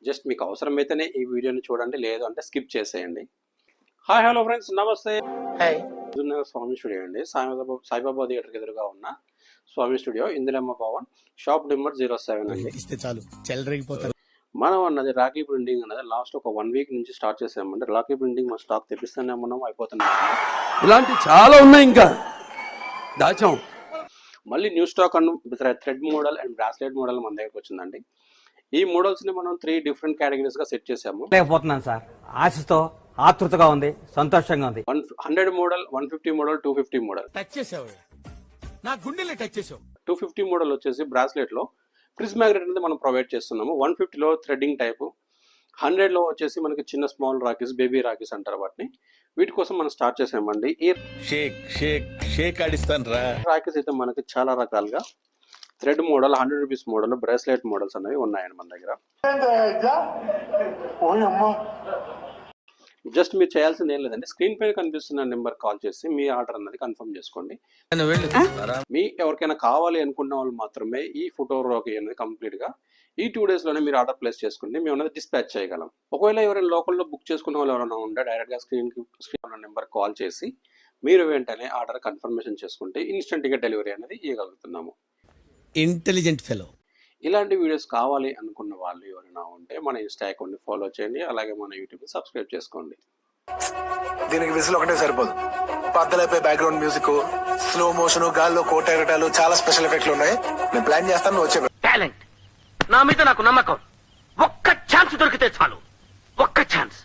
Just మీకు అవసరమైతేనే ఈ వీడియోని చూడండి, లేదు అంటే స్కిప్ చేసేయండి. హాయ్ హలో ఫ్రెండ్స్, నమస్తే. హాయ్. స్వామి స్టూడియో అండి, సాయిబాబా థియేటర్ ఎదురుగా ఉన్న Swami studio, Indiramma Bhavan, shop number 07 అండి. ఇస్తే చాలు చెలరేగిపోతారు. మనం అన్నది రాఖీ ప్రింటింగ్ అన్నది లాస్ట్ ఒక 1 వీక్ నుంచి స్టార్ట్ చేసామంటే రాఖీ ప్రింటింగ్ మన స్టాక్ తెప్పిస్తూనే ఉన్నాం, అయిపోతున్నాం. ఇలాంటి చాలా ఉన్నాయి, ఇంకా దాచాం. మళ్ళీ new stock Anu thread model and bracelet model మన దగ్గరకు వచ్చిందండి. ఈ మోడల్స్ ని మనం 3 డిఫరెంట్ కేటగిరీస్ గా సెట్ చేసాము. లేకపోతున్నాను సార్, ఆశతో ఆతృతగా ఉంది, సంతోషంగా ఉంది. 100 మోడల్, 150 మోడల్, 250 మోడల్. టచ్ చేసావు, నా గుండెల్ని టచ్ చేసావు. 250 మోడల్ వచ్చేసి బ్రాస్లెట్ లో ఫ్రిజ్ మ్యాగ్నెట్ అనేది మనం ప్రొవైడ్ చేస్తున్నాము. 150 లో థ్రెడ్డింగ్ టైప్, 100 లో వచ్చేసి మనకి చిన్న స్మాల్ రాకీస్, బేబీ రాకీస్ అంటారు వాటిని. వీటి కోసం మనం స్టార్ట్ చేసామండి. ఈ షేక్ ఆడిస్తాను రా. రాకీస్ అయితే మనకి చాలా రకాలుగా thread model, 100 rupees model, bracelet models అనేవి ఉన్నాయండి మన దగ్గర. జస్ట్ మీరు చేయాల్సింది ఏం లేదండి, స్క్రీన్ పైన కనిపిస్తున్న నెంబర్ కాల్ చేసి మీ ఆర్డర్ అన్నది కన్ఫర్మ్ చేసుకోండి. మీ ఎవరికైనా కావాలి అనుకున్న వాళ్ళు మాత్రమే ఈ ఫోటోగ్రఫీ అనేది కంప్లీట్ గా ఈ 2 days లోనే మీరు ఆర్డర్ ప్లేస్ చేసుకుంటే మేము అనేది డిస్పాచ్ చేయగలం. ఒకవేళ ఎవరైనా లోకల్లో బుక్ చేసుకున్న వాళ్ళు ఎవరైనా ఉంటే డైరెక్ట్ గా స్క్రీన్ ఉన్న నెంబర్ కాల్ చేసి మీరు వెంటనే ఆర్డర్ కన్ఫర్మేషన్ చేసుకుంటే ఇన్స్టెంట్ గా డెలివరీ అనేది ఇవ్వగలుగుతున్నాము. Intelligent fellow. ఇలాంటి వీడియోస్ కావాలి అనుకున్న వాళ్ళు ఎవరైనా ఉంటే మన ఇన్స్టా అకౌంట్ ని ఫాలో చేయండి, అలాగే మన యూట్యూబ్ ని సబ్స్క్రైబ్ చేసుకోండి. దీనికి విజిల్ ఒకటే సరిపోదు, పద్దలైపోయి బ్యాక్గ్రౌండ్ మ్యూజిక్, స్లో మోషన్, గాల్లో కోటెరటాలు, చాలా స్పెషల్ ఎఫెక్ట్లు ఉన్నాయి. నేను ప్లాన్ చేస్తాను, నువ్వు వచ్చే. టాలెంట్ నా మీద నాకు నమ్మకం. ఒక్క ఛాన్స్ దొరికితే చాలు, ఒక్క ఛాన్స్.